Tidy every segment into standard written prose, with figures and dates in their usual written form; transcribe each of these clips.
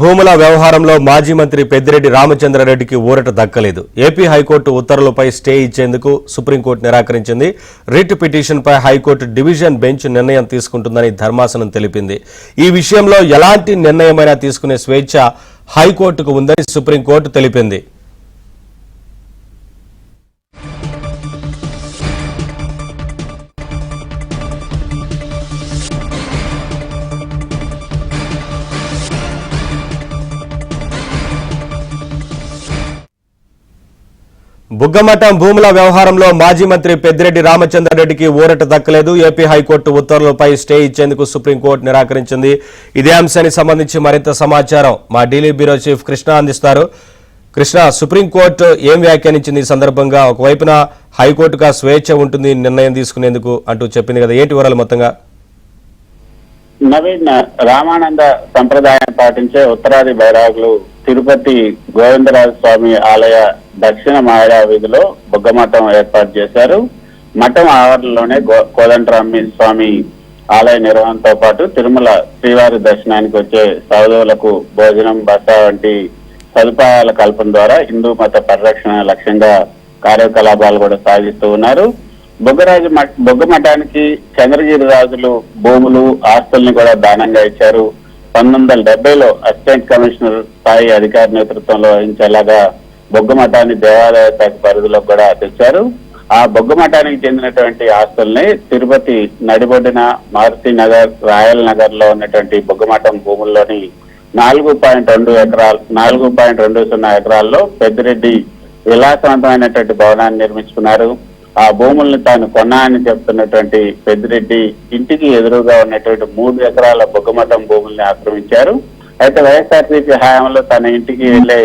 భూముల వ్యవహారంలో మాజీ మంత్రి పెద్దిరెడ్డి రామచంద్రారెడ్డికి ఊరట దక్కలేదు. ఏపీ హైకోర్టు ఉత్తర్వులపై స్టే ఇచ్చేందుకు సుప్రీంకోర్టు నిరాకరించింది. రిట్ పిటిషన్పై హైకోర్టు డివిజన్ బెంచ్ నిర్ణయం తీసుకుంటుందని ధర్మాసనం తెలిపింది. ఈ విషయంలో ఎలాంటి నిర్ణయమైనా తీసుకునే స్వేచ్ఛ హైకోర్టుకు ఉందని సుప్రీంకోర్టు తెలిపింది. బుగ్గమఠం భూముల వ్యవహారంలో మాజీ మంత్రి పెద్దిరెడ్డి రామచంద్రారెడ్డికి ఊరట దక్కలేదు. ఏపీ హైకోర్టు ఉత్తర్వులపై స్టే ఇచ్చేందుకు సుప్రీంకోర్టు నిరాకరించింది. ఇదే అంశానికి సంబంధించి మరింత సమాచారం మా ఢిల్లీ బ్యూరో చీఫ్ కృష్ణ అందిస్తారు. కృష్ణ, సుప్రీంకోర్టు ఏం వ్యాఖ్యానించింది ఈ సందర్భంగా? ఒకవైపున హైకోర్టుగా స్వేచ్ఛ ఉంటుంది నిర్ణయం తీసుకునేందుకు అంటూ చెప్పింది కదా, ఏంటి వివరాలు మొత్తంగా? నవీన్, రామానంద సంప్రదాయం పాటించే ఉత్తరాది బైరాగులు తిరుపతి గోవిందరాజ స్వామి ఆలయ దక్షిణ మాయా వీధిలో బుగ్గమఠం ఏర్పాటు చేశారు. మఠం ఆవరణలోనే కోదండరామి స్వామి ఆలయ నిర్వహణతో పాటు తిరుమల శ్రీవారి దర్శనానికి వచ్చే సౌదవులకు భోజనం, బస వంటి సదుపాయాల కల్పన ద్వారా హిందూ మత పరిరక్షణ లక్ష్యంగా కార్యకలాపాలు కూడా సాగిస్తూ ఉన్నారు. బుగ్గమఠానికి చంద్రగిరి రాజులు భూములు, ఆస్తుల్ని కూడా దానంగా ఇచ్చారు. 1970లో అసిస్టెంట్ కమిషనర్ స్థాయి అధికారి నేతృత్వంలో వహించేలాగా బుగ్గమఠాన్ని దేవాదాయ శాఖ పరిధిలో కూడా తెచ్చారు. ఆ బుగ్గమఠానికి చెందినటువంటి ఆస్తుల్ని తిరుపతి నడిబొడ్డిన మారుతి నగర్, రాయల్ నగర్ లో ఉన్నటువంటి బుగ్గమఠం భూముల్లోని 4.20 ఎకరాల్లో పెద్దిరెడ్డి విలాసవంతమైనటువంటి భవనాన్ని నిర్మించుకున్నారు. ఆ భూముల్ని తాను కొన్నా అని చెప్తున్నటువంటి పెద్దిరెడ్డి ఇంటికి ఎదురుగా ఉన్నటువంటి 3 ఎకరాల బుగ్గమఠం భూముల్ని ఆక్రమించారు. అయితే వైఎస్ఆర్సీపీ హయాంలో తన ఇంటికి వెళ్లే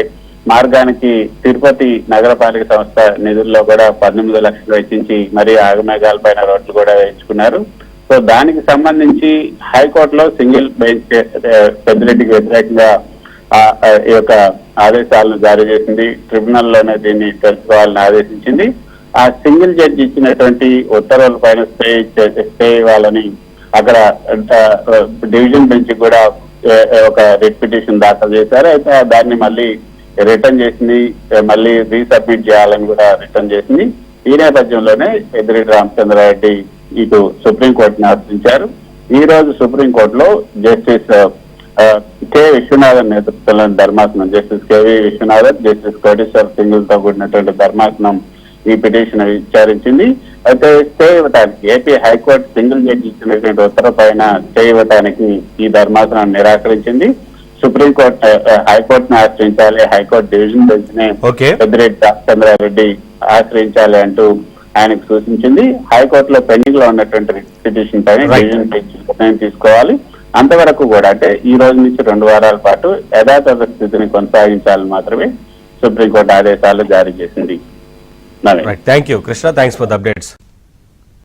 మార్గానికి తిరుపతి నగరపాలిక సంస్థ నిధుల్లో కూడా 18 లక్షలు వెచ్చించి మరీ ఆగమేఘాల పైన రోడ్లు కూడా వేయించుకున్నారు. సో దానికి సంబంధించి హైకోర్టులో సింగిల్ బెంచ్ పెద్దిరెడ్డికి వ్యతిరేకంగా ఈ యొక్క ఆదేశాలను జారీ చేసింది. ట్రిబ్యునల్ లోనే దీన్ని తెలుసుకోవాలని ఆదేశించింది. ఆ సింగిల్ జడ్జి ఇచ్చినటువంటి ఉత్తర్వుల పైన స్టే ఇవ్వాలని అక్కడ డివిజన్ బెంచ్ కూడా ఒక రిట్ పిటిషన్ దాఖలు చేశారు. అయితే దాన్ని మళ్ళీ రిటర్న్ చేసింది, మళ్ళీ రీసబ్మిట్ చేయాలని కూడా రిటర్న్ చేసింది. ఈ నేపథ్యంలోనే పెద్దిరెడ్డి రామచంద్రారెడ్డి ఇటు సుప్రీంకోర్టుని ఆశ్రయించారు. ఈ రోజు సుప్రీంకోర్టులో జస్టిస్ కె విశ్వనాథన్ నేతృత్వంలోని ధర్మాసనం, justice K V Viswanathan, justice Koteshwar సింగుల్ తో కూడినటువంటి ధర్మాసనం ఈ పిటిషన్ విచారించింది. అయితే స్టే ఇవ్వటానికి ఏపీ హైకోర్టు సింగిల్ జడ్జి ఇచ్చినటువంటి ఉత్తర్వు పైన స్టే ఇవ్వటానికి ఈ ధర్మాసనం నిరాకరించింది. సుప్రీంకోర్టు హైకోర్టును ఆశ్రయించాలి, హైకోర్టు డివిజన్ బెంచ్ నే పెద్దిరెడ్డి రామచంద్రారెడ్డి ఆశ్రయించాలి అంటూ ఆయనకు సూచించింది. హైకోర్టులో పెండింగ్ లో ఉన్నటువంటి పిటిషన్ పైన డివిజన్ బెంచ్ నిర్ణయం తీసుకోవాలి. అంతవరకు కూడా అంటే ఈ రోజు నుంచి 2 వారాల పాటు యథాతథ స్థితిని కొనసాగించాలని మాత్రమే సుప్రీంకోర్టు ఆదేశాలు జారీ చేసింది. Thank you Krishna, thanks for the updates.